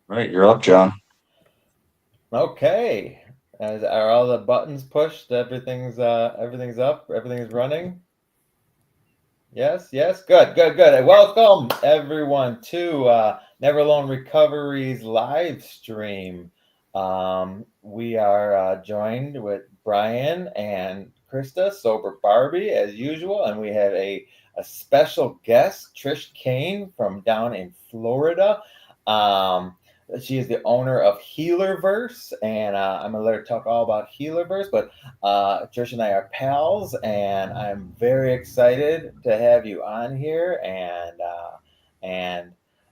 Right, you're up, John. Okay. Are all the buttons pushed? Everything's up. Everything's running. Yes, yes. Good, good, good. And welcome everyone to Never Alone Recovery's live stream. We are joined with Brian and Krista, Sober Barbie, as usual, and we have a special guest, Trish Kane from down in Florida. Um, she is the owner of Healerverse, and I'm gonna let her talk all about Healerverse. But Trish and I are pals, and I'm very excited to have you on here. And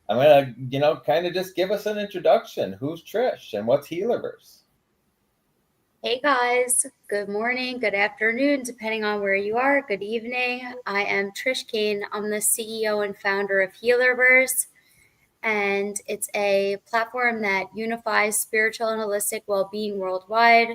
I'm gonna, kind of just give us an introduction. Who's Trish, and what's Healerverse? Hey guys, good morning, good afternoon, depending on where you are. Good evening. I am Trish Kane. I'm the CEO and founder of Healerverse, and it's a platform that unifies spiritual and holistic well being worldwide.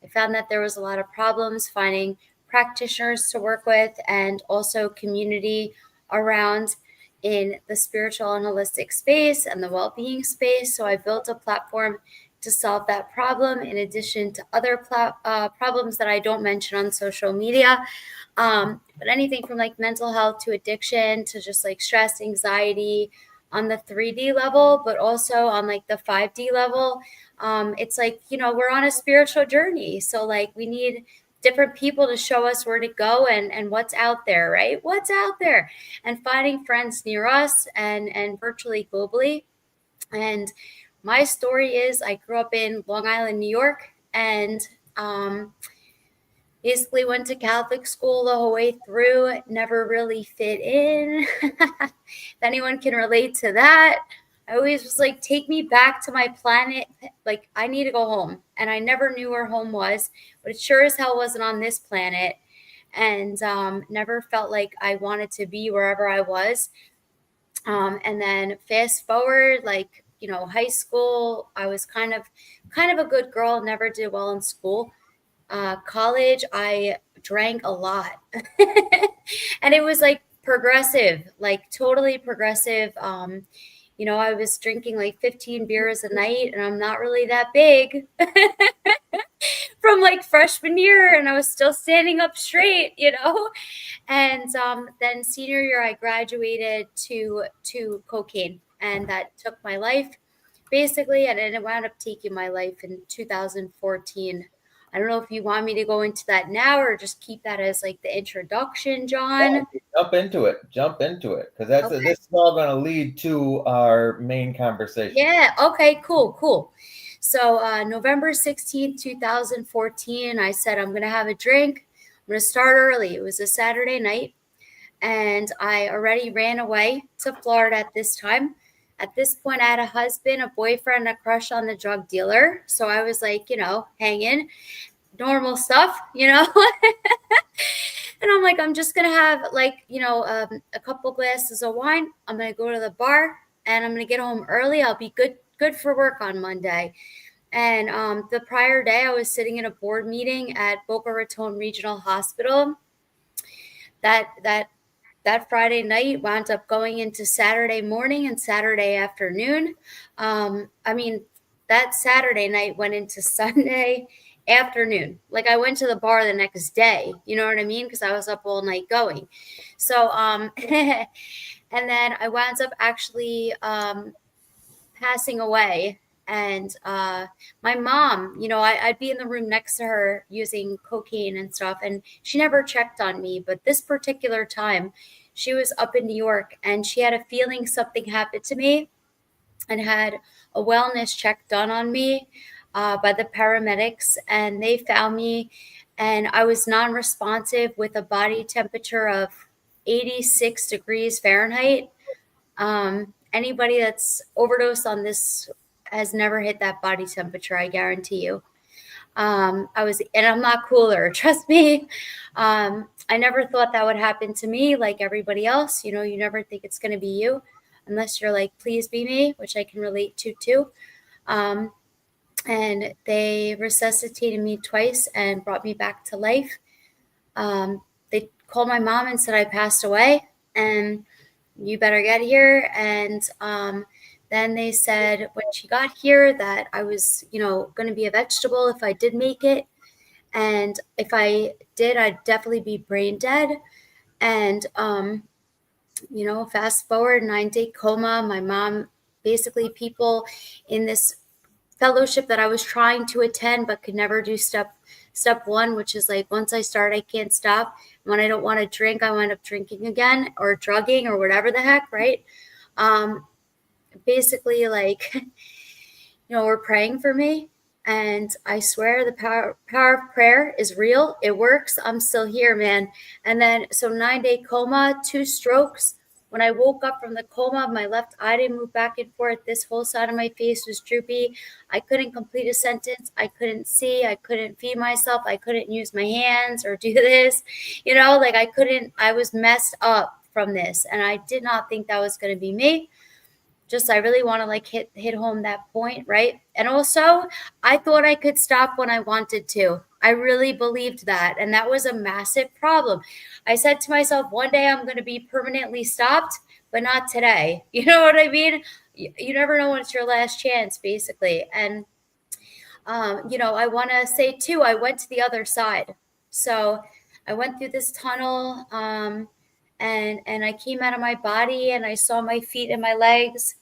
I found that there was a lot of problems finding practitioners to work with and also community around in the spiritual and holistic space and the well being space. So I built a platform to solve that problem in addition to other problems that I don't mention on social media. But anything from like mental health to addiction to just like stress, anxiety on the 3D level, but also on like the 5D level. It's like, we're on a spiritual journey. So like we need different people to show us where to go and what's out there, right? What's out there, and finding friends near us and virtually globally. And my story is I grew up in Long Island, New York, and basically went to Catholic school the whole way through, never really fit in. If anyone can relate to that, I always was like, take me back to my planet. Like, I need to go home. And I never knew where home was, but it sure as hell wasn't on this planet. And never felt like I wanted to be wherever I was. And then fast forward, like, high school, I was kind of a good girl, never did well in school. College, I drank a lot. And it was like progressive, like totally progressive. I was drinking like 15 beers a night, and I'm not really that big from like freshman year, and I was still standing up straight. And then senior year, I graduated to cocaine, and that took my life basically, and it wound up taking my life in 2014. I don't know if you want me to go into that now or just keep that as like the introduction, John. Yeah, jump into it. Jump into it, because Okay. this is all going to lead to our main conversation. Yeah. Okay. Cool. Cool. So November 16th, 2014, I said I'm gonna have a drink. I'm gonna start early. It was a Saturday night, and I already ran away to Florida at this time. At this point, I had a husband, a boyfriend, a crush on the drug dealer. So I was like, hanging, normal stuff. And I'm like, I'm just gonna have like, a couple glasses of wine. I'm gonna go to the bar, and I'm gonna get home early. I'll be good for work on Monday. And the prior day, I was sitting in a board meeting at Boca Raton Regional Hospital. That Friday night wound up going into Saturday morning and Saturday afternoon. I mean, that Saturday night went into Sunday afternoon. Like I went to the bar the next day, you know what I mean? Because I was up all night going. So, and then I wound up actually passing away. And my mom, I'd be in the room next to her using cocaine and stuff, and she never checked on me. But this particular time, she was up in New York, and she had a feeling something happened to me, and had a wellness check done on me by the paramedics, and they found me, and I was non-responsive with a body temperature of 86 degrees Fahrenheit. Anybody that's overdosed on this has never hit that body temperature, I guarantee you. And I'm not cooler, trust me. I never thought that would happen to me like everybody else. You never think it's going to be you unless you're like, please be me, which I can relate to too. Um, and they resuscitated me twice and brought me back to life. They called my mom and said I passed away, and you better get here. And Then they said when she got here that I was, going to be a vegetable if I did make it. And if I did, I'd definitely be brain dead. And, fast forward 9-day coma. My mom, basically, people in this fellowship that I was trying to attend but could never do step one, which is like once I start, I can't stop. When I don't want to drink, I wind up drinking again or drugging or whatever the heck, right? Basically, like, were praying for me. And I swear the power of prayer is real. It works. I'm still here, man. And then, so 9-day coma, 2 strokes. When I woke up from the coma, my left eye didn't move back and forth. This whole side of my face was droopy. I couldn't complete a sentence. I couldn't see. I couldn't feed myself. I couldn't use my hands or do this. Like I was messed up from this. And I did not think that was going to be me. I really want to like hit home that point, right? And also, I thought I could stop when I wanted to. I really believed that, and that was a massive problem. I said to myself, one day I'm going to be permanently stopped, but not today. You know what I mean? You never know when it's your last chance, basically. And I want to say too, I went to the other side. So I went through this tunnel, and I came out of my body, and I saw my feet and my legs,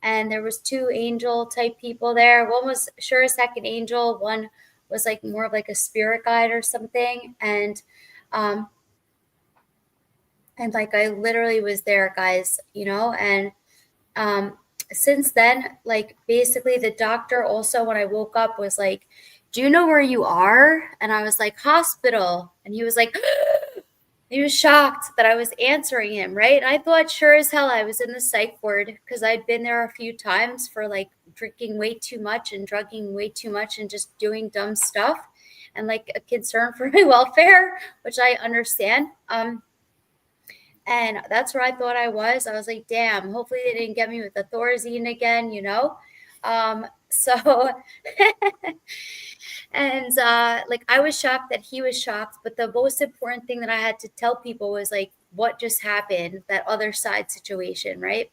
and there was 2 angel type people there. One was sure a second angel. One was like more of like a spirit guide or something. And like I literally was there, guys, and since then, like basically the doctor also, when I woke up, was like, do you know where you are? And I was like, hospital. And he was like, he was shocked that I was answering him, right? And I thought sure as hell I was in the psych ward because I'd been there a few times for like drinking way too much and drugging way too much and just doing dumb stuff and like a concern for my welfare, which I understand. And that's where I thought I was. I was like, damn, hopefully they didn't get me with the Thorazine again, So, and like I was shocked that he was shocked. But the most important thing that I had to tell people was like what just happened, that other side situation, right?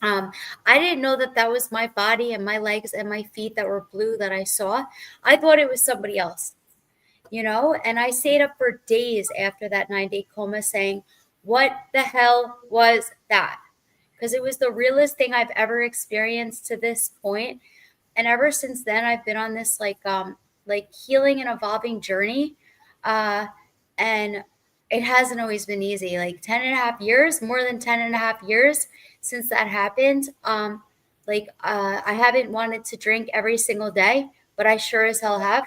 I didn't know that was my body and my legs and my feet that were blue that I saw. I thought it was somebody else, and I stayed up for days after that 9-day coma saying, what the hell was that? Because it was the realest thing I've ever experienced to this point. And ever since then, I've been on this like healing and evolving journey. And it hasn't always been easy. Like 10 and a half years, more than 10 and a half years since that happened. I haven't wanted to drink every single day, but I sure as hell have,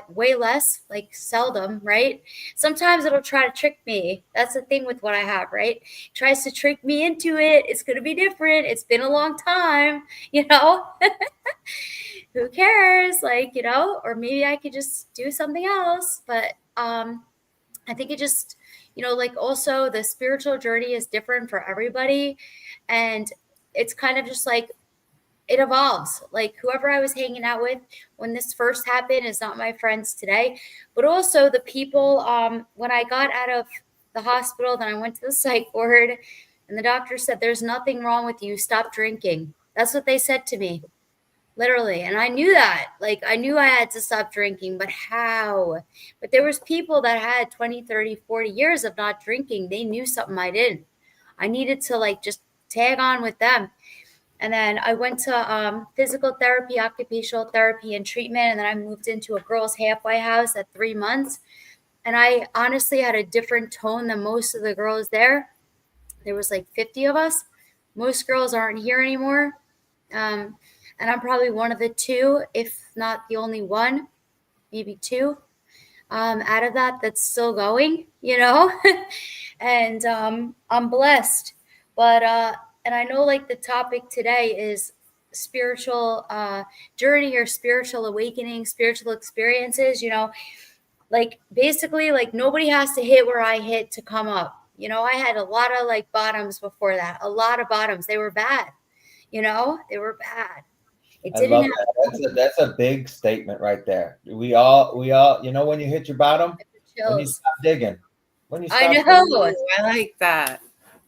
way less, like seldom, right? Sometimes it'll try to trick me. That's the thing with what I have, right? It tries to trick me into it. It's going to be different. It's been a long time, who cares? Like, or maybe I could just do something else. But I think it just, like also the spiritual journey is different for everybody. And it's kind of just like, it evolves. Like whoever I was hanging out with when this first happened is not my friends today. But also the people, when I got out of the hospital, then I went to the psych ward and the doctor said, there's nothing wrong with you. Stop drinking. That's what they said to me. Literally. And I knew that. Like I knew I had to stop drinking, but how? But there was people that had 20, 30, 40 years of not drinking. They knew something I didn't. I needed to like just tag on with them. And then I went to physical therapy, occupational therapy, and treatment. And then I moved into a girls' halfway house at 3 months. And I honestly had a different tone than most of the girls there. There was like 50 of us. Most girls aren't here anymore. And I'm probably one of the 2, if not the only one, maybe 2 out of that's still going, and I'm blessed. But and I know like the topic today is spiritual journey or spiritual awakening, spiritual experiences, like basically like nobody has to hit where I hit to come up. I had a lot of like bottoms before that, a lot of bottoms. They were bad, they were bad. It I didn't love happen. that. That's a big statement right there. We all, when you hit your bottom, when you Chills. stop digging, when you I stop know. Ooh, I like that.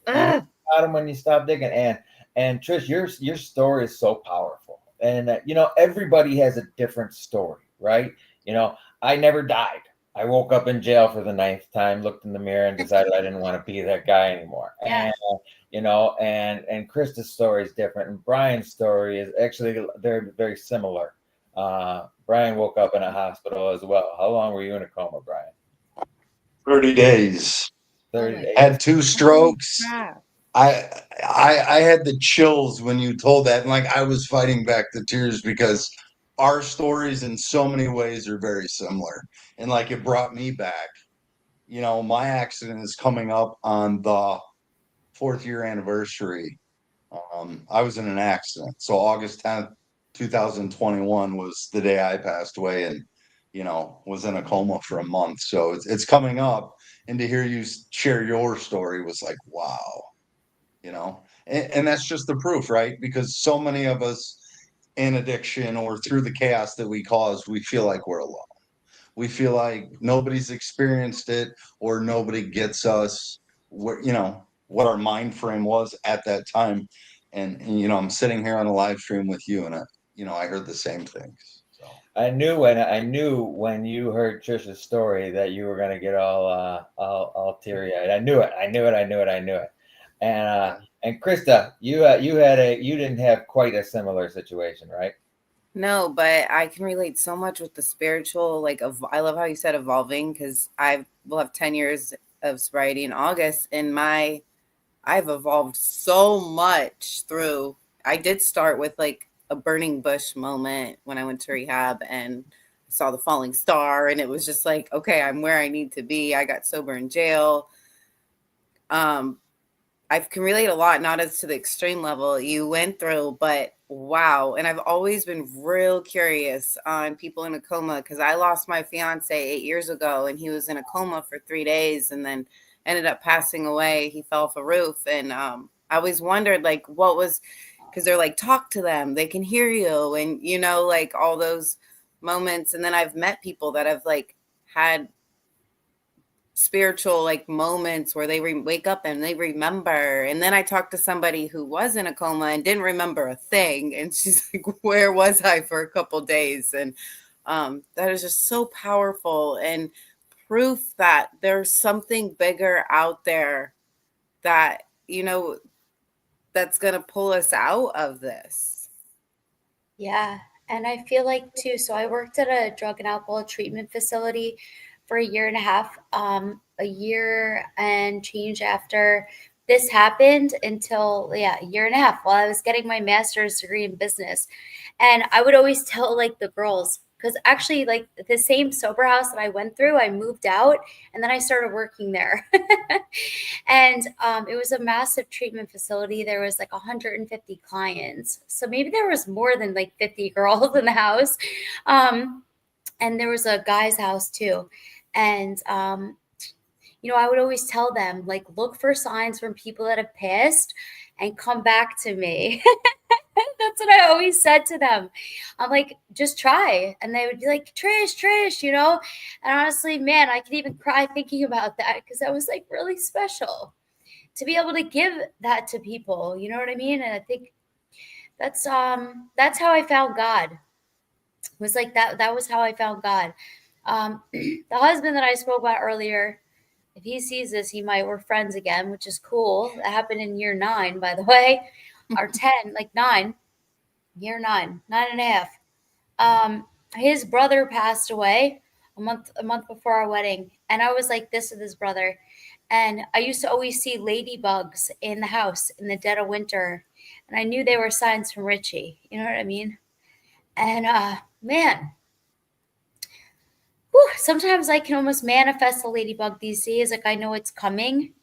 you hit your bottom when you stop digging. And And Trish, your story is so powerful, and everybody has a different story, right? I never died. I woke up in jail for the ninth time, looked in the mirror, and decided I didn't want to be that guy anymore. Yeah. And Krista's story is different, and Brian's story is actually they're very similar. Brian woke up in a hospital as well. How long were you in a coma, Brian? 30 days. 30 days. Had 2 strokes. I had the chills when you told that, and like I was fighting back the tears because our stories in so many ways are very similar, and like it brought me back. My accident is coming up on the 4th year anniversary. I was in an accident, so August 10th, 2021 was the day I passed away, and was in a coma for a month. So it's coming up, and to hear you share your story was like, wow. And that's just the proof, right? Because so many of us in addiction or through the chaos that we cause, we feel like we're alone. We feel like nobody's experienced it or nobody gets us what our mind frame was at that time. And I'm sitting here on a live stream with you, and I heard the same things. So I knew when you heard Trisha's story that you were gonna get all teary eyed. I knew it. I knew it. I knew it. I knew it. And Krista, you didn't have quite a similar situation, right? No, but I can relate so much with the spiritual, like I love how you said evolving, because I will have 10 years of sobriety in August, and I've evolved so much through. I did start with like a burning bush moment when I went to rehab and saw the falling star, and it was just like, okay, I'm where I need to be. I got sober in jail. I can relate a lot, not as to the extreme level you went through, but wow. And I've always been real curious on people in a coma, because I lost my fiance 8 years ago, and he was in a coma for 3 days and then ended up passing away. He fell off a roof. And I always wondered, like, what was, because they're like, talk to them, they can hear you. And, like all those moments. And then I've met people that have like had spiritual like moments where they wake up and they remember. And then I talked to somebody who was in a coma and didn't remember a thing, and she's like, where was I for a couple days? And that is just so powerful, and proof that there's something bigger out there that that's gonna pull us out of this. Yeah. And I feel like too, so I worked at a drug and alcohol treatment facility for a year and a half, a year and change after this happened, until a year and a half, while I was getting my master's degree in business. And I would always tell like the girls, because actually like the same sober house that I went through, I moved out and then I started working there. And it was a massive treatment facility. There was like 150 clients. So maybe there was more than like 50 girls in the house. And there was a guy's house too. And, I would always tell them, like, look for signs from people that have passed and come back to me. That's what I always said to them. I'm like, just try. And they would be like, Trish, And honestly, man, I could even cry thinking about that, because that was like really special to be able to give that to people. You know what I mean? And I think that's how I found God. It was like that was how I found God. The husband that I spoke about earlier, if he sees this, we're friends again, which is cool. That happened in year 9, by the way, or 10, like 9, year 9 and a half. His brother passed away a month before our wedding, and I was like this with his brother. And I used to always see ladybugs in the house in the dead of winter, and I knew they were signs from Richie. You know what I mean? And man. Whew, sometimes I can almost manifest a ladybug these days. Like I know it's coming,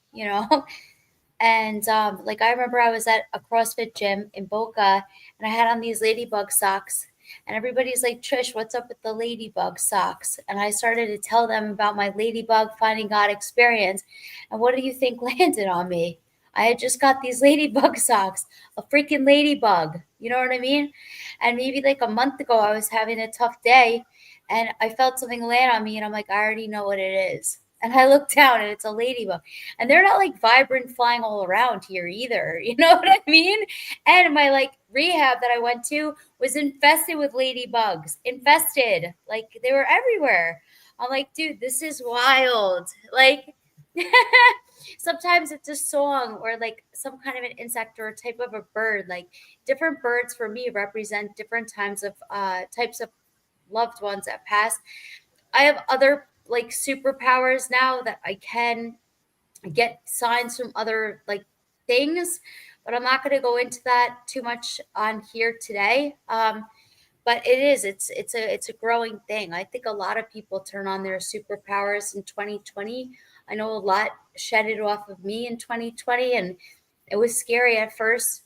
And like I remember I was at a CrossFit gym in Boca, and I had on these ladybug socks. And everybody's like, Trish, what's up with the ladybug socks? And I started to tell them about my ladybug finding God experience. And what do you think landed on me? I had just got these ladybug socks, a freaking ladybug. You know what I mean? And maybe like a month ago, I was having a tough day, and I felt something land on me, and I'm like, I already know what it is. And I look down and it's a ladybug. And they're not like vibrant flying all around here either. You know what I mean? And my like rehab that I went to was infested with ladybugs. Infested. Like they were everywhere. I'm like, dude, this is wild. Like sometimes it's a song or like some kind of an insect or a type of a bird. Like different birds for me represent different times of types of loved ones that passed. I have other like superpowers now that I can get signs from other like things, but I'm not going to go into that too much on here today. But it's a growing thing. I think a lot of people turn on their superpowers in 2020. I know a lot shed it off of me in 2020, and it was scary at first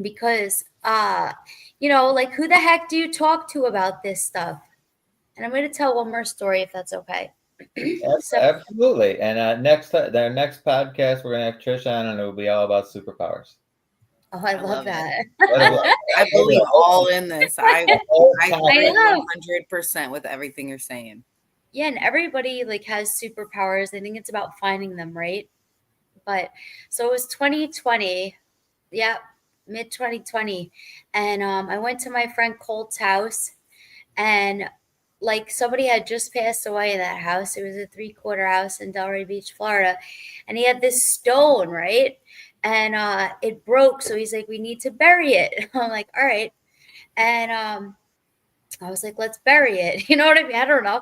because like who the heck do you talk to about this stuff? And I'm going to tell one more story if that's okay. So, Absolutely. And our next podcast, we're going to have Trish on, and it will be all about superpowers. oh, I love that. I believe all in this. I agree know. 100% with everything you're saying. Yeah, and everybody like has superpowers. I think it's about finding them, right? But so it was 2020. Yeah, mid 2020. And I went to my friend Colt's house, and like somebody had just passed away in that house. It was a 3-quarter house in Delray Beach, Florida. And he had this stone, right? And it broke. So he's like, we need to bury it. I'm like, all right. And I was like, let's bury it. You know what I mean? I don't know.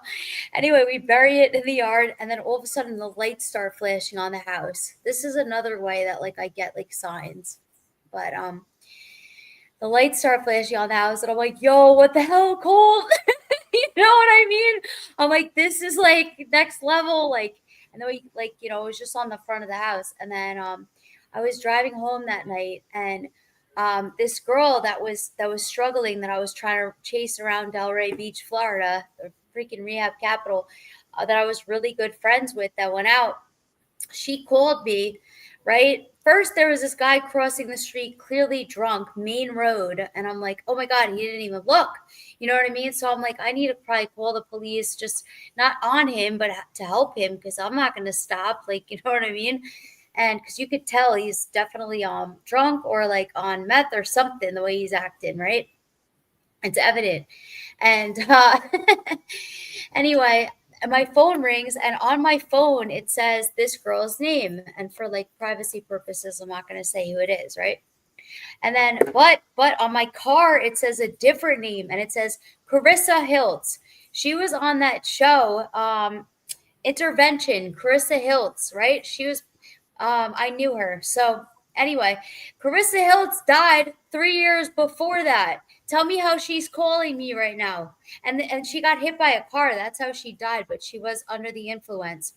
Anyway, we bury it in the yard. And then all of a sudden the lights start flashing on the house. This is another way that like I get like signs. But the lights start flashing on the house. And I'm like, yo, what the hell, Colt? You know what I mean? I'm like, this is like next level. Like, and then we like, it was just on the front of the house. And then I was driving home that night, and this girl that was struggling, that I was trying to chase around Delray Beach, Florida, the freaking rehab capital, that I was really good friends with, that went out. She called me, right? First, there was this guy crossing the street, clearly drunk, main road. And I'm like, oh my God, he didn't even look. You know what I mean? So I'm like, I need to probably call the police, just not on him, but to help him, because I'm not going to stop. Like, you know what I mean? And because you could tell he's definitely drunk or like on meth or something, the way he's acting, right? It's evident. And anyway, my phone rings, and on my phone it says this girl's name, and for like privacy purposes I'm not going to say who it is, right? And then but on my car it says a different name, and it says Carissa Hiltz. She was on that show, Intervention. Carissa Hiltz, right? She was I knew her. So anyway, Carissa Hiltz died 3 years before that. Tell me how she's calling me right now. And she got hit by a car. That's how she died, but she was under the influence.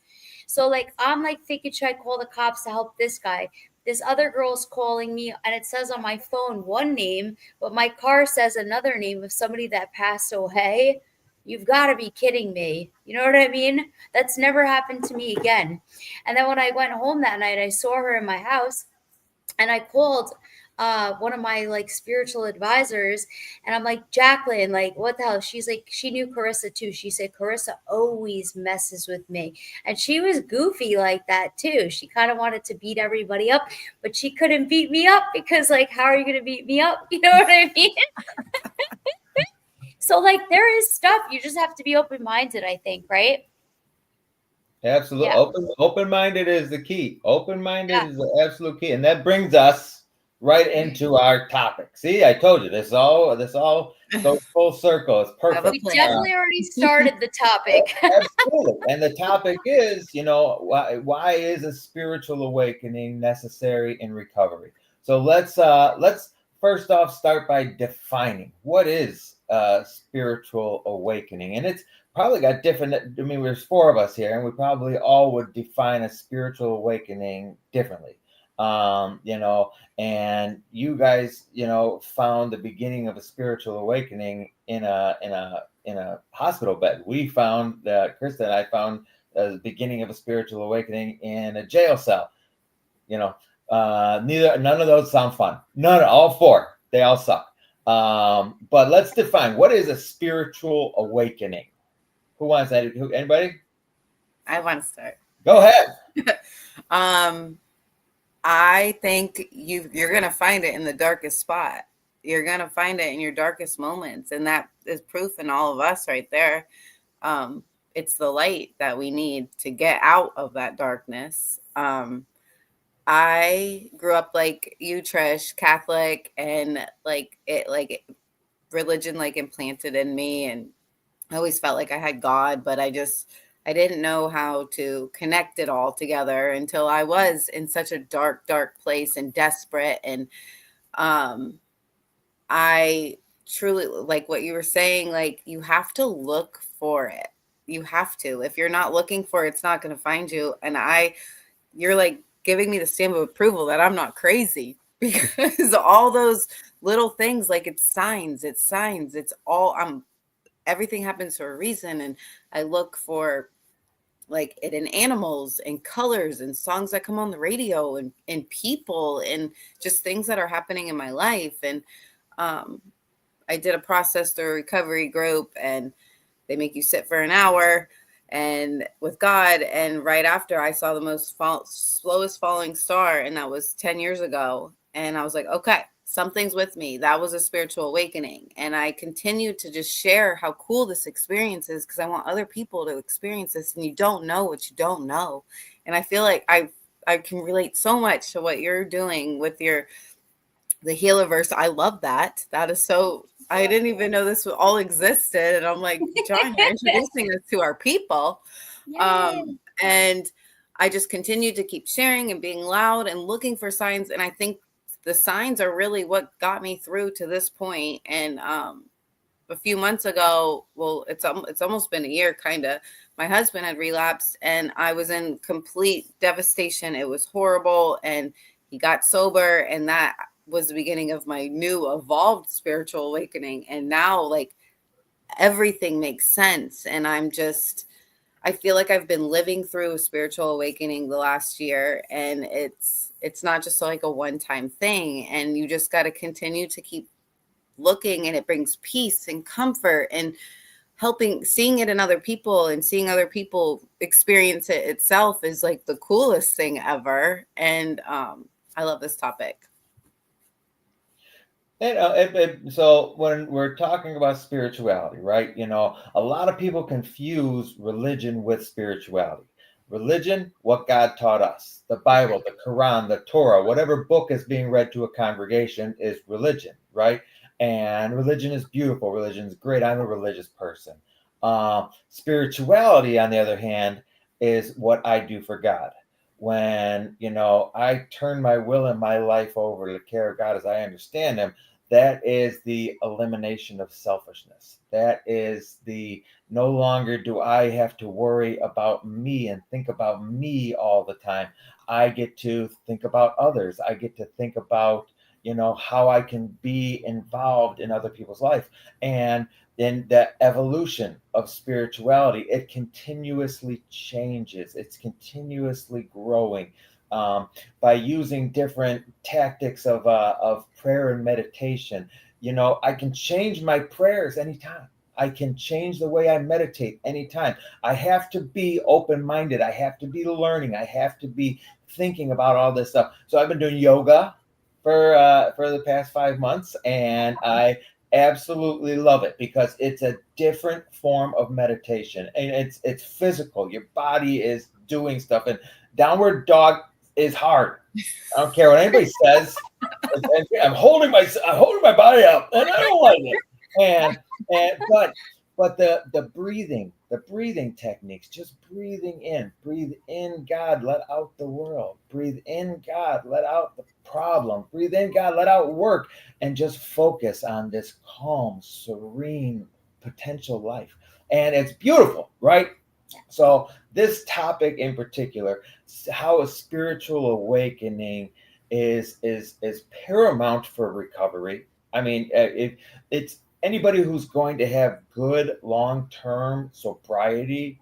So like I'm like thinking, should I call the cops to help this guy? This other girl's calling me, and it says on my phone one name, but my car says another name of somebody that passed away. You've got to be kidding me. You know what I mean? That's never happened to me again. And then when I went home that night, I saw her in my house, and I called one of my like spiritual advisors, and I'm like, Jacqueline, like what the hell? She's like, she knew Carissa too. She said, Carissa always messes with me. And she was goofy like that too. She kind of wanted to beat everybody up, but she couldn't beat me up because like, how are you going to beat me up? You know what I mean? So like there is stuff, you just have to be open-minded, I think, right? Absolutely. Yeah. Open-minded is the key. Open-minded is the absolute key. And that brings us right into our topic. See, I told you this all goes full circle. It's perfect. We definitely already started the topic. Absolutely. And the topic is, why is a spiritual awakening necessary in recovery? So let's first off start by defining what is spiritual awakening. And it's probably got different. I mean, there's 4 of us here, and we probably all would define a spiritual awakening differently. And you guys, found the beginning of a spiritual awakening in a hospital bed. We found that Krista and I found the beginning of a spiritual awakening in a jail cell. None of those sound fun. All 4, they all suck. But let's define what is a spiritual awakening. Who wants that? Anybody? I want to start. Go ahead. I think you're going to find it in the darkest spot. You're going to find it in your darkest moments. And that is proof in all of us right there. It's the light that we need to get out of that darkness. I grew up like you, Trish, Catholic, and religion like implanted in me, and I always felt like I had God, but I didn't know how to connect it all together until I was in such a dark, dark place and desperate. And I truly, like what you were saying, like you have to look for it. You have to. If you're not looking for it, it's not going to find you. And you're like giving me the stamp of approval that I'm not crazy, because all those little things, like it's signs, it's all, everything happens for a reason. And I look for like it in animals and colors and songs that come on the radio and people and just things that are happening in my life. And I did a process through a recovery group, and they make you sit for an hour and with God. And right after, I saw the slowest falling star, and that was 10 years ago. And I was like, okay, something's with me. That was a spiritual awakening. And I continued to just share how cool this experience is, because I want other people to experience this. And you don't know what you don't know. And I feel like I can relate so much to what you're doing with the Healerverse. I love that. That is so, I didn't even know this all existed. And I'm like, John, you're introducing us to our people. And I just continued to keep sharing and being loud and looking for signs. And I think the signs are really what got me through to this point. And a few months ago, well, it's almost been a year, kind of, my husband had relapsed, and I was in complete devastation. It was horrible. And he got sober, and that was the beginning of my new evolved spiritual awakening. And now, like, everything makes sense. And I feel like I've been living through a spiritual awakening the last year, and it's not just like a one-time thing. And you just got to continue to keep looking, and it brings peace and comfort and seeing it in other people, and seeing other people experience it itself is like the coolest thing ever. And I love this topic. So when we're talking about spirituality, right? A lot of people confuse religion with spirituality. Religion, what God taught us, the Bible, the Quran, the Torah, whatever book is being read to a congregation is religion, right? And religion is beautiful. Religion is great. I'm a religious person. Spirituality, on the other hand, is what I do for God. When, I turn my will and my life over to the care of God as I understand Him, that is the elimination of selfishness. That is no longer do I have to worry about me and think about me all the time. I get to think about others. I get to think about, how I can be involved in other people's life. And in the evolution of spirituality, it continuously changes. It's continuously growing. By using different tactics of prayer and meditation, I can change my prayers anytime. I can change the way I meditate anytime. I have to be open-minded. I have to be learning. I have to be thinking about all this stuff. So I've been doing yoga for the past 5 months, and I absolutely love it because it's a different form of meditation, and it's physical. Your body is doing stuff, and downward dog is hard. I don't care what anybody says. I'm holding my body up, and I don't like it. But the breathing techniques, just breathe in God, let out the world. Breathe in God, let out the problem. Breathe in God, let out work, and just focus on this calm, serene potential life. And it's beautiful, right? So this topic in particular, how a spiritual awakening is paramount for recovery. I mean, it's anybody who's going to have good long-term sobriety,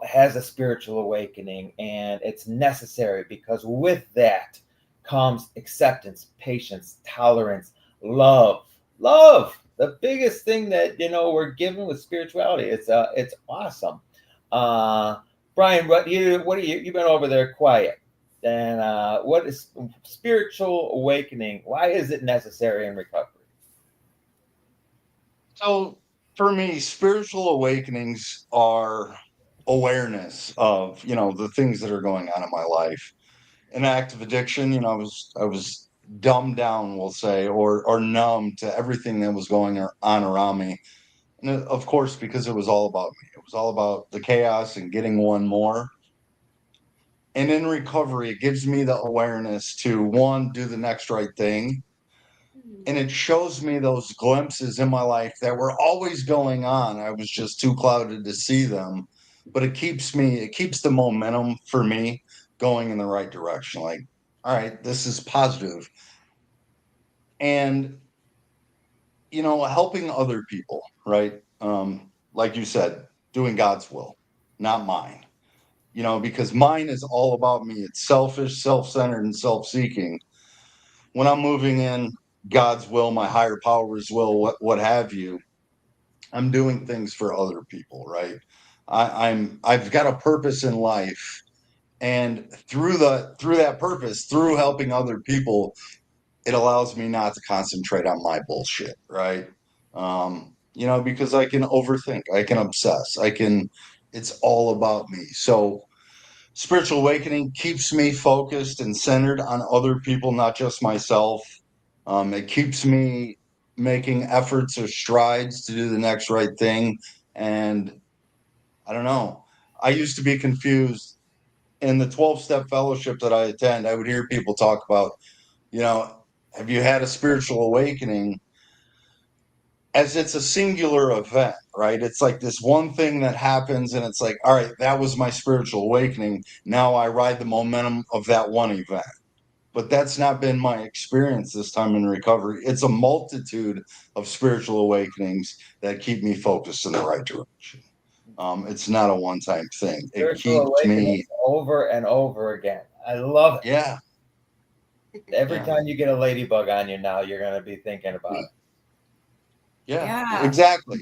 has a spiritual awakening, and it's necessary because with that comes acceptance, patience, tolerance, love. The biggest thing that we're given with spirituality. It's awesome. Brian, what you've been over there quiet. And what is spiritual awakening? Why is it necessary in recovery? So for me, spiritual awakenings are awareness of, the things that are going on in my life. An active addiction, I was dumbed down, we'll say, or numb to everything that was going on around me. And of course, because it was all about me. It was all about the chaos and getting one more. And in recovery, it gives me the awareness to, one, do the next right thing. And it shows me those glimpses in my life that were always going on. I was just too clouded to see them. But it keeps the momentum for me going in the right direction. Like, all right, this is positive. And, helping other people, right? Like you said, doing God's will, not mine. Because mine is all about me. It's selfish, self-centered, and self-seeking. When I'm moving in God's will, my higher powers will, what have you, I'm doing things for other people, right? I've got a purpose in life, and through that purpose, through helping other people, it allows me not to concentrate on my bullshit, right? Because I can overthink, I can obsess, it's all about me. So spiritual awakening keeps me focused and centered on other people, not just myself. It keeps me making efforts or strides to do the next right thing. And I don't know, I used to be confused. In the 12-step fellowship that I attend, I would hear people talk about, have you had a spiritual awakening? As it's a singular event, right? It's like this one thing that happens, and it's like, all right, that was my spiritual awakening. Now I ride the momentum of that one event. But that's not been my experience this time in recovery. It's a multitude of spiritual awakenings that keep me focused in the right direction. It's not a one-time thing. It Spiritual keeps awakening me, over and over again. I love it. yeah. Every Yeah. time you get a ladybug on you now, you're going to be thinking about it. Yeah. Exactly.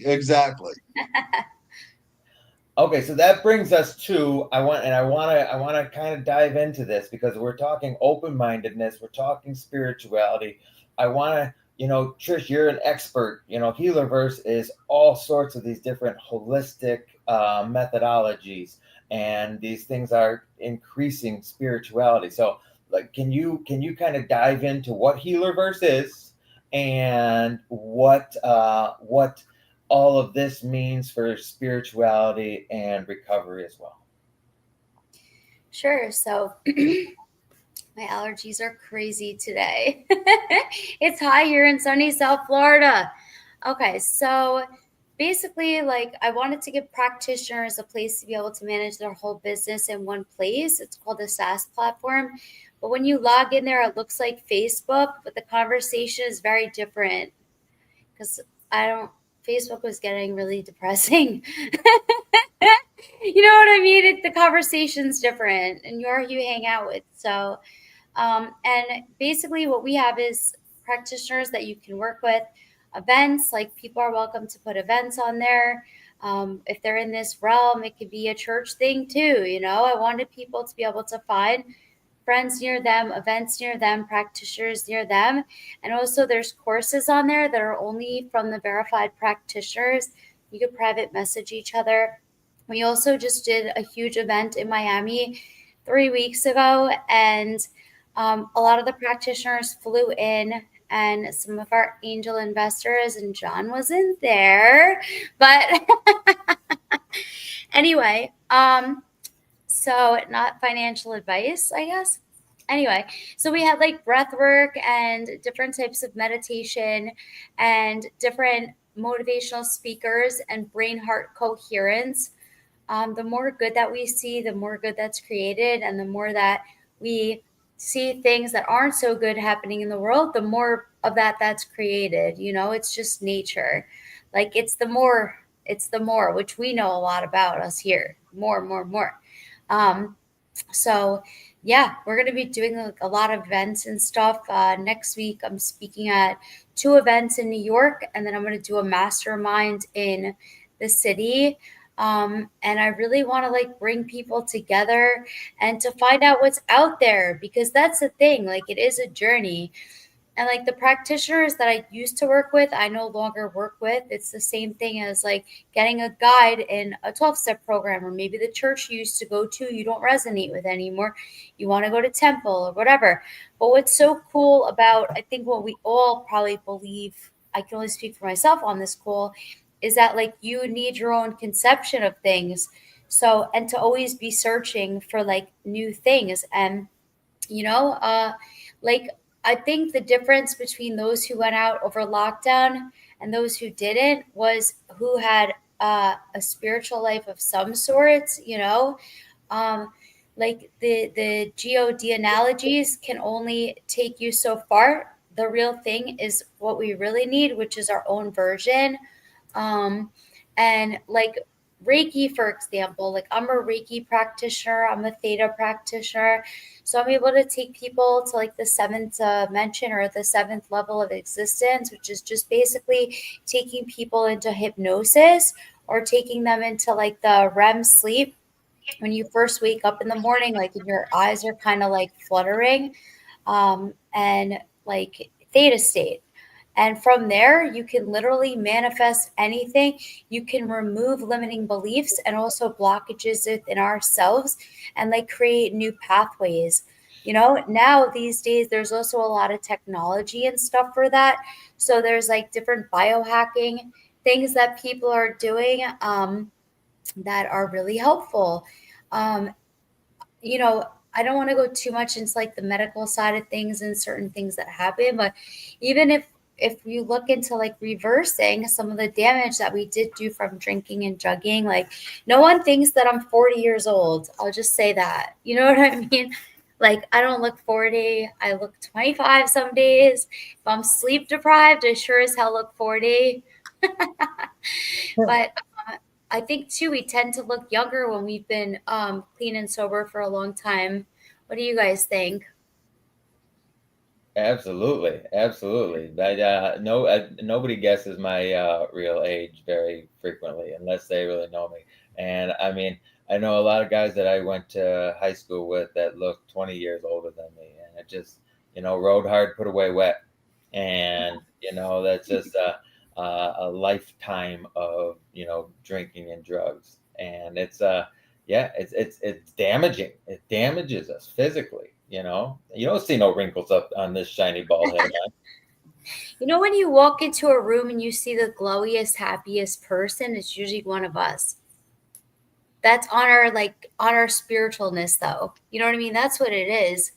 Okay, so that brings us to I want to kind of dive into this because we're talking open-mindedness, we're talking spirituality. I want to, Trish, you're an expert. Healerverse is all sorts of these different holistic methodologies, and these things are increasing spirituality. So, like, can you kind of dive into what Healerverse is and what all of this means for spirituality and recovery as well? Sure. So my allergies are crazy today. It's hot here in sunny South Florida. Okay, so basically, like, I wanted to give practitioners a place to be able to manage their whole business in one place. It's called a SaaS platform. But when you log in there, it looks like Facebook, but the conversation is very different because Facebook was getting really depressing. You know what I mean? The conversation's different, and you're who you hang out with. So, and basically, what we have is practitioners that you can work with, events, like people are welcome to put events on there. If they're in this realm, it could be a church thing too. I wanted people to be able to find friends near them, events near them, practitioners near them. And also there's courses on there that are only from the verified practitioners. You could private message each other. We also just did a huge event in Miami 3 weeks ago, and a lot of the practitioners flew in, and some of our angel investors, and John wasn't there, but anyway, so not financial advice, I guess. Anyway, so we had like breath work and different types of meditation and different motivational speakers and brain heart coherence. The more good that we see, the more good that's created, and the more that we see things that aren't so good happening in the world, the more of that's created. It's just nature. Like it's the more, which we know a lot about us here. More. So yeah, we're going to be doing a lot of events and stuff. Next week, I'm speaking at 2 events in New York, and then I'm going to do a mastermind in the city. And I really want to like bring people together and to find out what's out there, because that's the thing. Like, it is a journey. And like the practitioners that I used to work with, I no longer work with. It's the same thing as like getting a guide in a 12-step program, or maybe the church you used to go to, you don't resonate with anymore. You want to go to temple or whatever. But what's so cool about, I think what we all probably believe, I can only speak for myself on this call, is that like you need your own conception of things. So, and to always be searching for like new things. And, you know, like I think the difference between those who went out over lockdown and those who didn't was who had a spiritual life of some sorts, you know. Um, like the God analogies can only take you so far. The real thing is what we really need, which is our own version. Um, and like Reiki, for example, like I'm a Reiki practitioner, I'm a Theta practitioner. So I'm able to take people to like the seventh dimension, or the seventh level of existence, which is just basically taking people into hypnosis, or taking them into like the REM sleep. When you first wake up in the morning, like your eyes are kind of like fluttering, and like theta state. And from there, you can literally manifest anything. You can remove limiting beliefs and also blockages within ourselves, and like create new pathways. You know, now these days, there's also a lot of technology and stuff for that. So there's like different biohacking things that people are doing, that are really helpful. Um, you know, I don't want to go too much into like the medical side of things and certain things that happen, but even if you look into like reversing some of the damage that we did do from drinking and drugging, like no one thinks that I'm 40 years old. I'll just say that. You know what I mean? Like I don't look 40. I look 25 some days. If I'm sleep deprived, I sure as hell look 40. But I think too, we tend to look younger when we've been clean and sober for a long time. What do you guys think? Absolutely, absolutely. Nobody guesses my real age very frequently unless they really know me. And I mean, I know a lot of guys that I went to high school with that look 20 years older than me, and it just, rode hard, put away wet, and that's just a lifetime of drinking and drugs, and yeah, it's damaging. It damages us physically. You don't see no wrinkles up on this shiny bald head of mine. You know, when you walk into a room and you see the glowiest, happiest person, it's usually one of us. That's on our spiritualness, though. You know what I mean? That's what it is.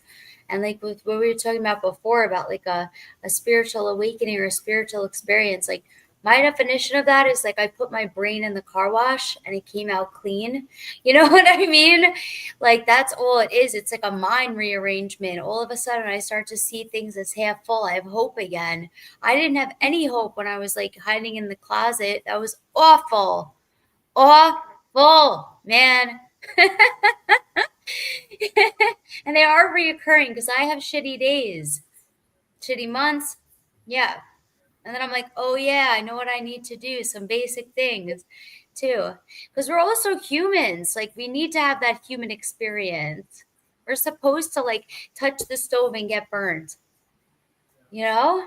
And like with what we were talking about before, about like a spiritual awakening or a spiritual experience, like my definition of that is like I put my brain in the car wash and it came out clean. You know what I mean? Like that's all it is. It's like a mind rearrangement. All of a sudden I start to see things as half full. I have hope again. I didn't have any hope when I was like hiding in the closet. That was awful. Awful, man. And they are reoccurring because I have shitty days, shitty months. Yeah. And then I'm like, oh, yeah, I know what I need to do. Some basic things too. Because we're also humans. Like, we need to have that human experience. We're supposed to like touch the stove and get burned. You know?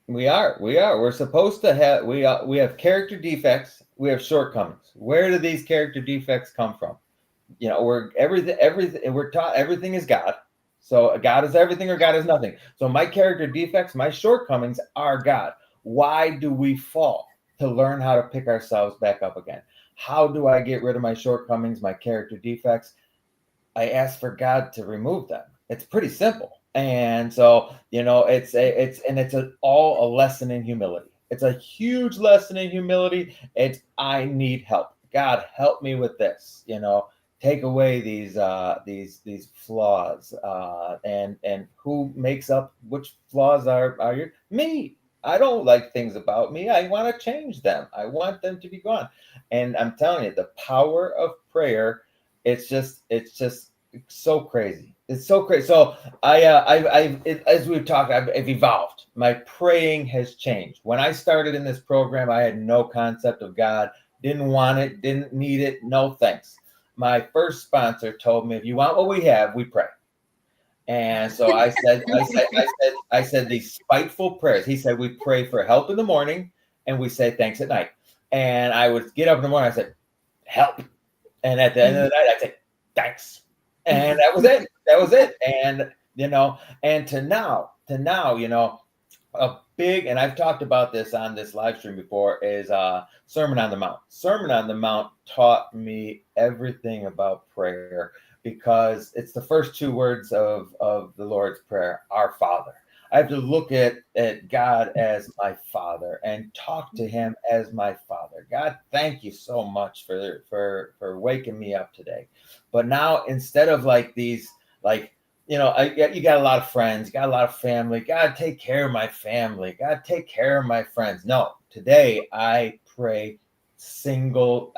We are. We're supposed to have. We have character defects. We have shortcomings. Where do these character defects come from? We're everything. We're taught everything is God. So God is everything or God is nothing. So my character defects, my shortcomings are God. Why do we fall? To learn how to pick ourselves back up again. How do I get rid of my shortcomings, my character defects? I ask for God to remove them. It's pretty simple. And so, it's all a lesson in humility. It's a huge lesson in humility. I need help. God, help me with this. Take away these flaws. And who makes up which flaws are your me? I don't like things about me. I want to change them. I want them to be gone. And I'm telling you, the power of prayer. It's just so crazy. It's so crazy. So as we've talked, I've evolved. My praying has changed. When I started in this program, I had no concept of God Didn't want it, didn't need it, no thanks. My first sponsor told me, if you want what we have, we pray. And so I said these spiteful prayers. He said, we pray for help in the morning and we say thanks at night. And I would get up in the morning, I said, help. And at the end of the night, I'd say, thanks. And that was it. That was it. And, and to now, a big, and I've talked about this on this live stream before, is Sermon on the Mount. Sermon on the Mount taught me everything about prayer, because it's the first two words of the Lord's Prayer, our Father. I have to look at God as my Father and talk to him as my Father. God, thank you so much for waking me up today. But now, instead of these, you got a lot of friends, got a lot of family. God, take care of my family. God, take care of my friends. No, today I pray single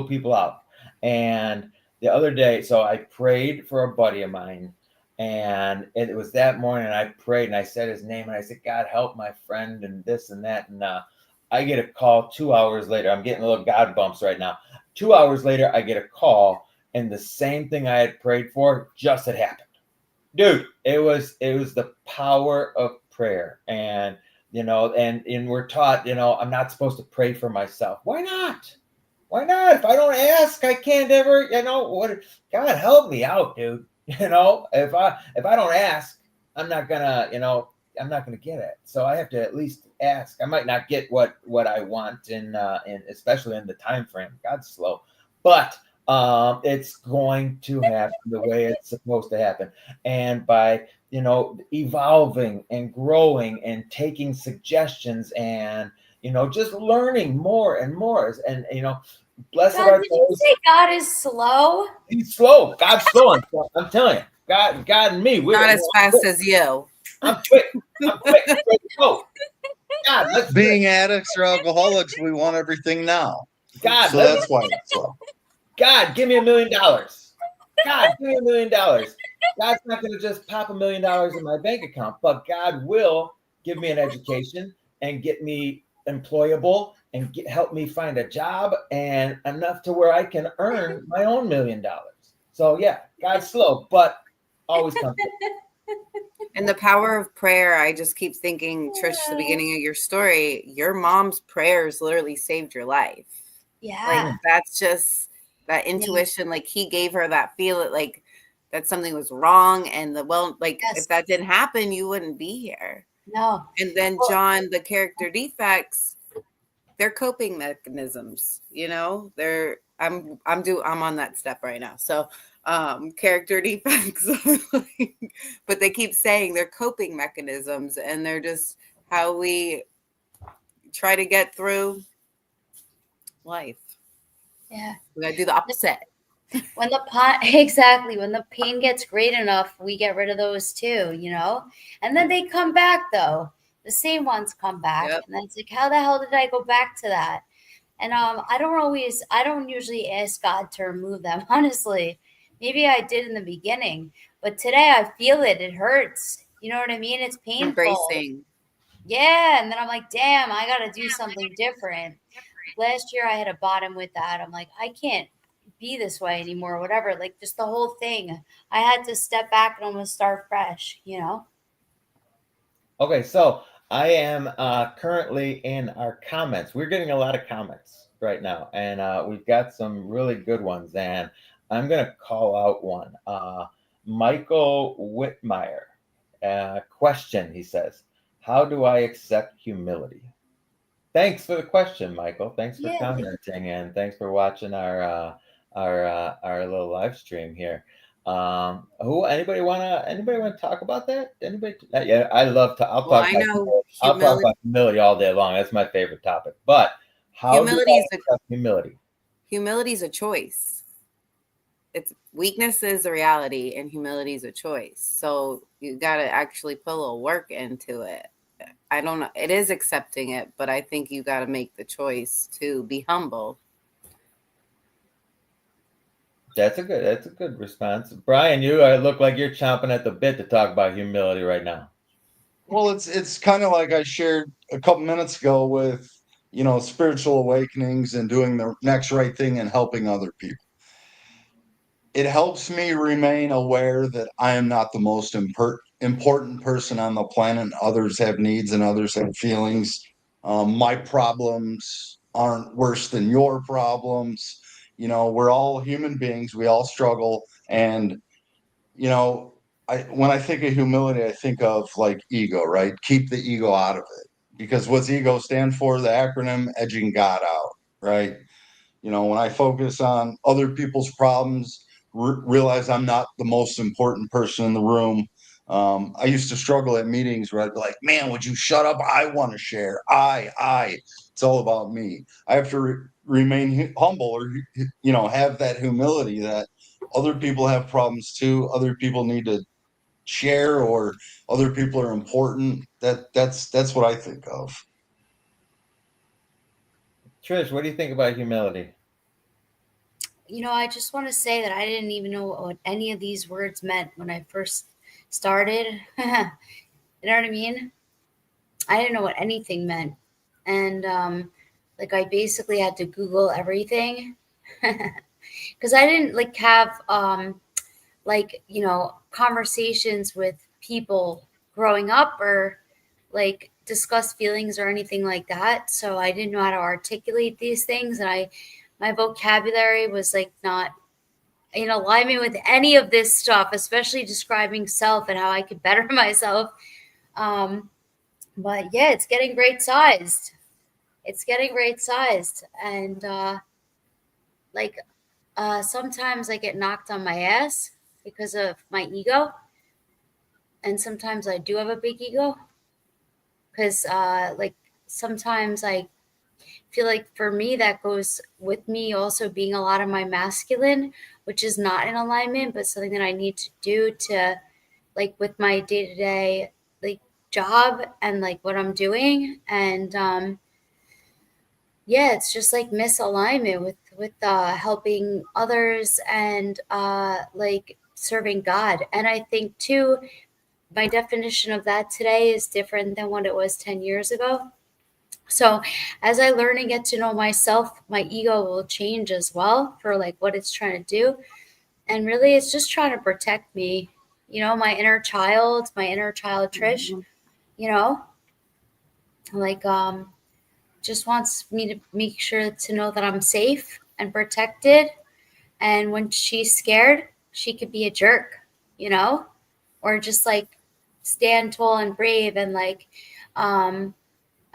people out. And the other day, so I prayed for a buddy of mine, and it was that morning, and I prayed and I said his name and I said, God, help my friend and this and that. And I get a call 2 hours later. I'm getting a little God bumps right now. 2 hours later, I get a call, and the same thing I had prayed for just had happened. Dude, it was the power of prayer. And, and we're taught, I'm not supposed to pray for myself. Why not? Why not? If I don't ask, I can't ever, what? God, help me out, dude. If I don't ask, I'm not gonna get it. So I have to at least ask. I might not get what I want in especially in the time frame. God's slow, but it's going to happen the way it's supposed to happen. And by evolving and growing and taking suggestions and just learning more and more. And blessed God, are did you those. say God is slow? He's slow. God's slow. I'm telling you, God and me. We're not as fast as you. I'm quick. Let's go. God, let's being addicts or alcoholics, we want everything now. God, so that's why it's slow. God, give me $1 million. God, give me $1 million. God's not going to just pop $1 million in my bank account, but God will give me an education and get me employable and help me find a job and enough to where I can earn my own $1 million. So yeah, God's slow, but always comes. And the power of prayer, I just keep thinking, Trish, the beginning of your story, your mom's prayers literally saved your life. Yeah. That's just that intuition. He gave her that feel that something was wrong. And if that didn't happen, you wouldn't be here. No. And then John, the character defects, they're coping mechanisms, they're, I'm on that step right now. So character defects, but they keep saying they're coping mechanisms, and they're just how we try to get through life. Yeah. We gotta do the opposite. When the pain gets great enough, we get rid of those too, and then they come back though. The same ones come back. Yep. And then it's like, how the hell did I go back to that? And I don't usually ask God to remove them, honestly. Maybe I did in the beginning, but today I feel it. It hurts. You know what I mean? It's painful. Embracing. Yeah. And then I'm like, damn, I got to do something different. Last year I had a bottom with that. I'm like, I can't be this way anymore, whatever. Just the whole thing. I had to step back and almost start fresh, Okay, so I am currently in our comments. We're getting a lot of comments right now, and we've got some really good ones. And I'm going to call out one. Michael Whitmire, question, he says, how do I accept humility? Thanks for the question, Michael. Thanks for commenting, and thanks for watching our little live stream here. Anybody want to talk about that? Anybody? Yeah, I'll talk about humility all day long. That's my favorite topic. But how do I accept humility? Humility is a choice. It's weakness is a reality, and humility is a choice. So you got to actually put a little work into it. I don't know. It is accepting it, but I think you got to make the choice to be humble. That's a good response. Brian, you look like you're chomping at the bit to talk about humility right now. Well, it's kind of like I shared a couple minutes ago with, spiritual awakenings and doing the next right thing and helping other people. It helps me remain aware that I am not the most important person on the planet. Others have needs and others have feelings. My problems aren't worse than your problems. We're all human beings. We all struggle. And, when I think of humility, I think of like ego, right? Keep the ego out of it. Because what's ego stand for? The acronym edging God out, right? When I focus on other people's problems, realize I'm not the most important person in the room. I used to struggle at meetings where I'd be like, man, would you shut up? I want to share. It's all about me. I have to remain humble, or, have that humility that other people have problems too. Other people need to share, or other people are important. That's what I think of. Trish, what do you think about humility? I just want to say that I didn't even know what any of these words meant when I first started. You know what I mean? I didn't know what anything meant. And I basically had to Google everything because I didn't have conversations with people growing up, or discuss feelings or anything like that. So I didn't know how to articulate these things, and my vocabulary was not in alignment with any of this stuff, especially describing self and how I could better myself. But yeah, it's getting great sized. And sometimes I get knocked on my ass because of my ego, and sometimes I do have a big ego because sometimes I feel like for me that goes with me also being a lot of my masculine, which is not in alignment, but something that I need to do to with my day-to-day job and what I'm doing. And yeah, it's just misalignment with helping others and serving God. And I think too, my definition of that today is different than what it was 10 years ago. So as I learn and get to know myself, my ego will change as well for what it's trying to do. And really it's just trying to protect me, my inner child Trish, just wants me to make sure to know that I'm safe and protected. And when she's scared, she could be a jerk, or just stand tall and brave. And I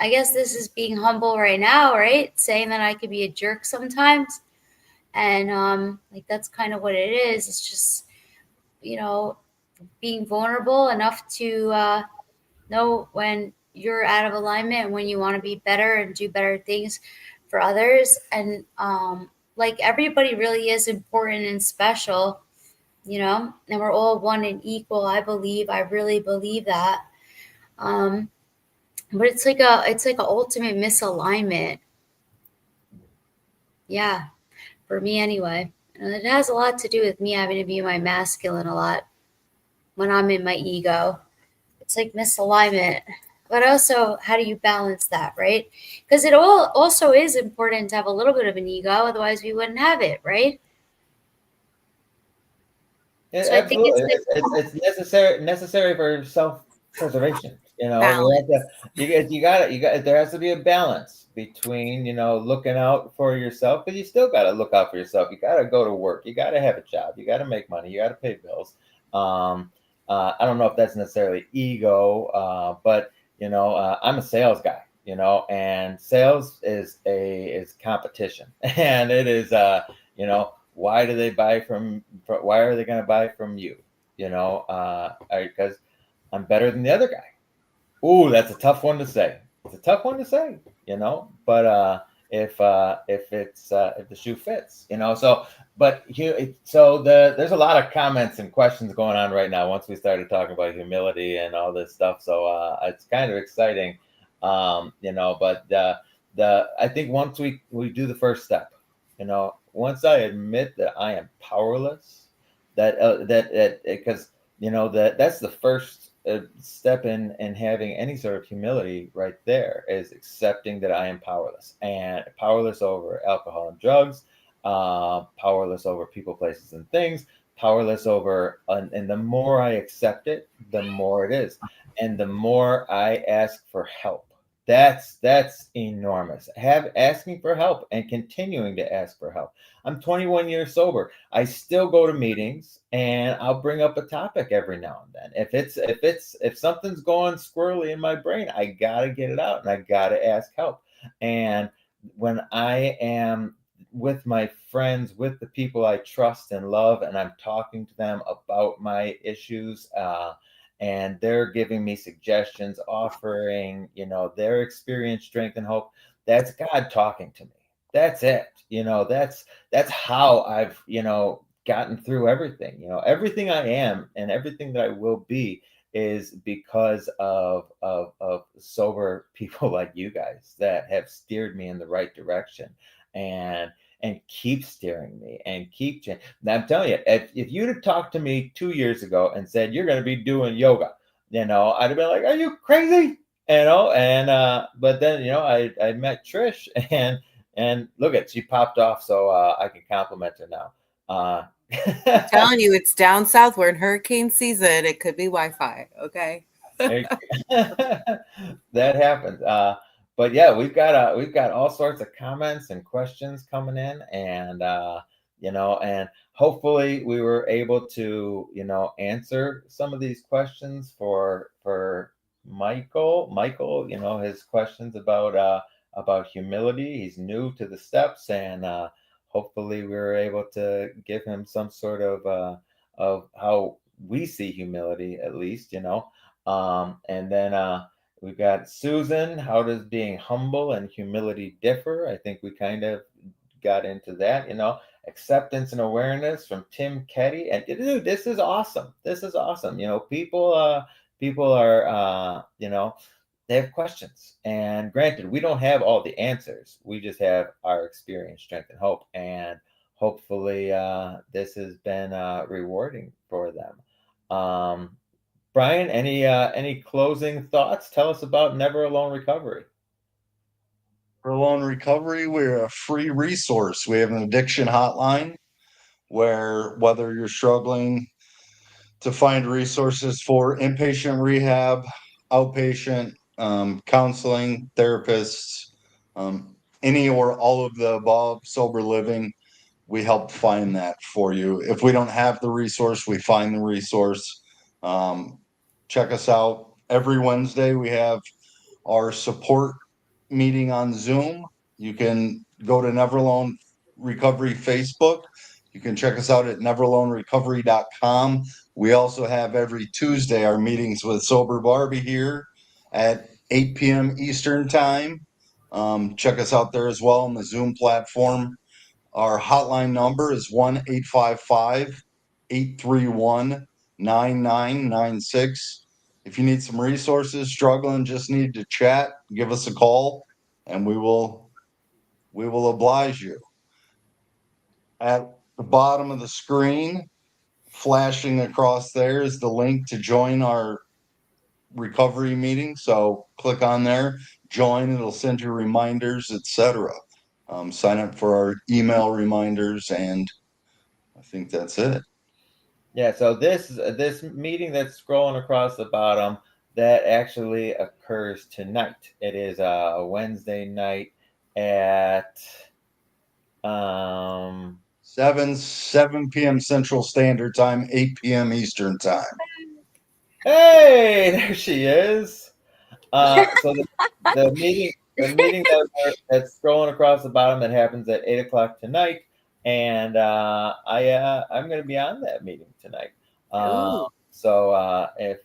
guess this is being humble right now, right? Saying that I could be a jerk sometimes. And that's kind of what it is. It's just, being vulnerable enough to know when you're out of alignment and when you want to be better and do better things for others. And everybody really is important and special, and we're all one and equal. I really believe that. But it's like an ultimate misalignment. Yeah, for me anyway. And it has a lot to do with me having to be my masculine a lot when I'm in my ego. It's misalignment. But also, how do you balance that, right? Because it also is important to have a little bit of an ego, otherwise we wouldn't have it, right? Yeah, so absolutely. It's necessary for self-preservation. You got there has to be a balance between looking out for yourself, but you still got to look out for yourself. You got to go to work. You got to have a job. You got to make money. You got to pay bills. I don't know if that's necessarily ego, but I'm a sales guy, and sales is competition, and it is why do they buy why are they going to buy from you? Because I'm better than the other guy. Ooh, that's a tough one to say. It's a tough one to say, but if the shoe fits, there's a lot of comments and questions going on right now once we started talking about humility and all this stuff. So it's kind of exciting, but I think once we do the first step, once I admit that I am powerless, because that's the first step in and having any sort of humility right there is accepting that I am powerless, and powerless over alcohol and drugs, powerless over people, places, and things, powerless over, and the more I accept it, the more it is, and the more I ask for help. That's enormous. Asking for help and continuing to ask for help. I'm 21 years sober. I still go to meetings and I'll bring up a topic every now and then. If something's going squirrely in my brain, I gotta get it out and I gotta ask help. And when I am with my friends, with the people I trust and love, and I'm talking to them about my issues, and they're giving me suggestions, offering, their experience, strength, and hope. That's God talking to me. That's it. That's how I've, gotten through everything. Everything I am and everything that I will be is because of sober people like you guys that have steered me in the right direction and keep steering me and keep changing. I'm telling you, if you'd have talked to me 2 years ago and said you're going to be doing yoga, I'd have been like, "Are you crazy?" And but then I met Trish and look at, she popped off, so I can compliment her now. I'm telling you, it's down south. We're in hurricane season. It could be Wi-Fi. Okay. That happens. But yeah, we've got all sorts of comments and questions coming in, and and hopefully we were able to answer some of these questions for Michael, his questions about humility. He's new to the steps, and hopefully we were able to give him some sort of how we see humility, at least. And then we've got Susan. How does being humble and humility differ? I think we kind of got into that. Acceptance and awareness from Tim Ketty. And dude, this is awesome. This is awesome. People are they have questions. And granted, we don't have all the answers. We just have our experience, strength, and hope. And hopefully this has been rewarding for them. Brian, any closing thoughts? Tell us about Never Alone Recovery. For Alone Recovery, we're a free resource. We have an addiction hotline where, whether you're struggling to find resources for inpatient rehab, outpatient counseling, therapists, any or all of the above, sober living, we help find that for you. If we don't have the resource, we find the resource. Check us out. Every Wednesday, we have our support meeting on Zoom. You can go to Never Alone Recovery Facebook. You can check us out at neveralonerecovery.com. We also have every Tuesday our meetings with Sober Barbie here at 8 p.m. Eastern Time. Check us out there as well on the Zoom platform. Our hotline number is 1-855-831-9996. If you need some resources, struggling, just need to chat, give us a call, and we will oblige you. At the bottom of the screen, flashing across there, is the link to join our recovery meeting. So click on there, join, it'll send you reminders, etc. Sign up for our email reminders, and I think that's it. Yeah, so this meeting that's scrolling across the bottom, that actually occurs tonight. It is a Wednesday night at 7 p.m. Central Standard Time, 8 p.m. Eastern Time. Hey, there she is. So the meeting that's scrolling across the bottom, that happens at 8 o'clock tonight, and I'm going to be on that meeting tonight. So if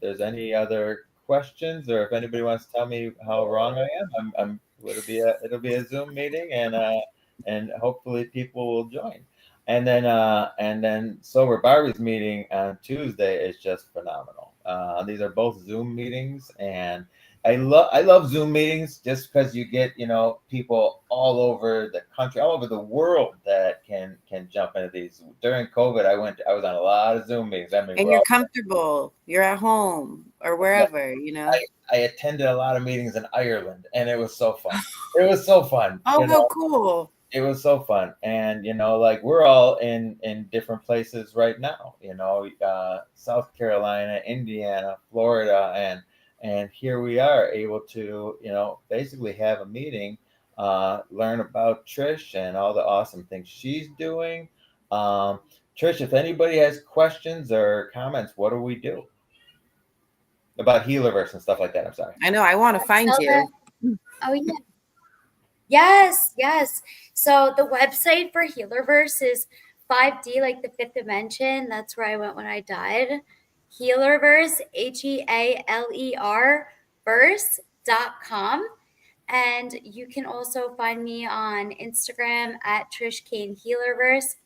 there's any other questions, or if anybody wants to tell me how wrong I am, it'll be a Zoom meeting, and hopefully people will join. And then Sober Barbie's meeting on Tuesday is just phenomenal. These are both Zoom meetings, and I love Zoom meetings just because you get, people all over the country, all over the world that can jump into these. During COVID, I was on a lot of Zoom meetings. I mean, And you're comfortable. You're at home or wherever, I attended a lot of meetings in Ireland, and it was so fun. It was so fun. Oh, how cool. It was so fun. And, we're all in different places right now, South Carolina, Indiana, Florida, and here we are able to, basically have a meeting, learn about Trish and all the awesome things she's doing. Trish, if anybody has questions or comments, what do we do? About Healerverse and stuff like that. I'm sorry. I know. I want to find you. Oh, yeah. Yes. So the website for Healerverse is 5D, like the fifth dimension. That's where I went when I died. Healerverse, HEALER verse.com. And you can also find me on Instagram at Trish Kane Healerverse.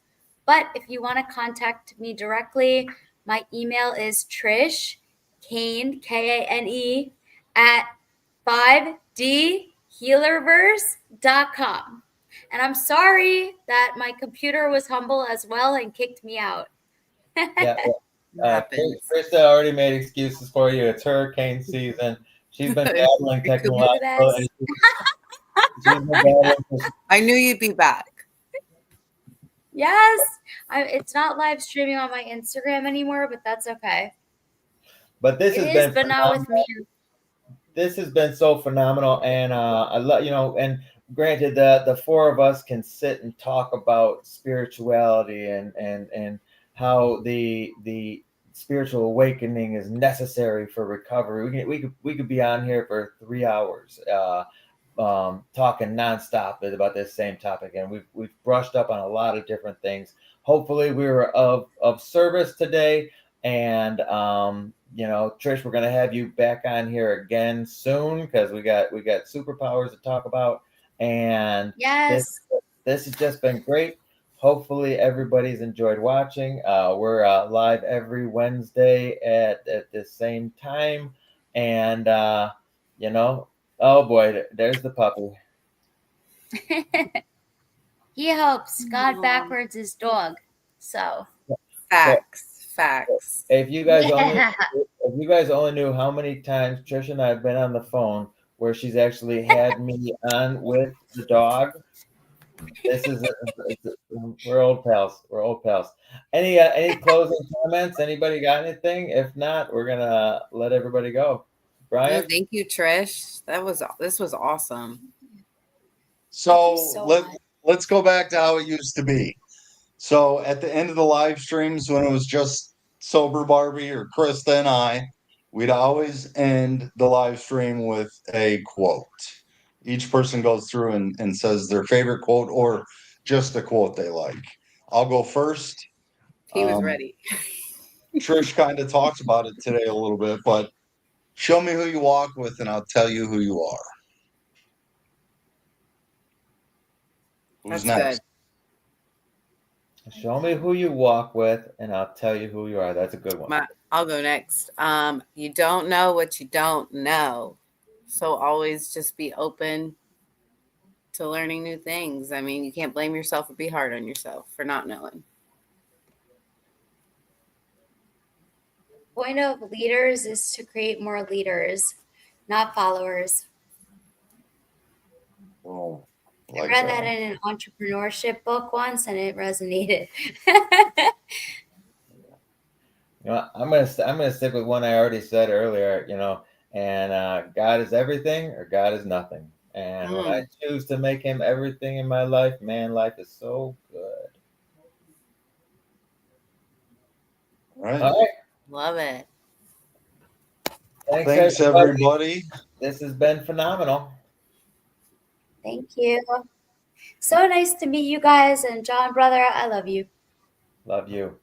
But if you want to contact me directly, my email is Trish Kane, Kane, at 5dhealerverse.com. And I'm sorry that my computer was humble as well and kicked me out. Yeah. Krista already made excuses for you. It's hurricane season. She's been battling technological issues. I knew you'd be back. Yes. It's not live streaming on my Instagram anymore, but that's okay. But this but not with me. This has been so phenomenal, and I love, and granted, the four of us can sit and talk about spirituality and how the spiritual awakening is necessary for recovery. We could be on here for 3 hours, talking nonstop about this same topic, and we've brushed up on a lot of different things. Hopefully, we were of service today, and Trish, we're gonna have you back on here again soon because we got superpowers to talk about, and yes, this has just been great. Hopefully everybody's enjoyed watching. We're live every Wednesday at the same time, and oh boy, there's the puppy. He helps God backwards his dog. So facts. If you guys only knew how many times Trish and I have been on the phone where she's actually had me on with the dog. This is we're old pals. We're old pals. Any closing comments? Anybody got anything? If not, we're gonna let everybody go. Brian, thank you, Trish. This was awesome. So let's go back to how it used to be. So at the end of the live streams, when it was just Sober Barbie or Krista and I, we'd always end the live stream with a quote. Each person goes through and says their favorite quote or just a quote they like. I'll go first. He was ready. Trish kind of talked about it today a little bit, but show me who you walk with and I'll tell you who you are. Who's next? Good. Show me who you walk with, and I'll tell you who you are. That's a good one. I'll go next. You don't know what you don't know. So always just be open to learning new things. I mean, you can't blame yourself or be hard on yourself for not knowing. Point of leaders is to create more leaders, not followers. Oh. I read that in an entrepreneurship book once, and it resonated. I'm gonna stick with one I already said earlier. And God is everything, or God is nothing. And when I choose to make Him everything in my life, man, life is so good. All right. Love it. Thanks everybody. This has been phenomenal. Thank you. So nice to meet you guys. And John, brother, I love you. Love you.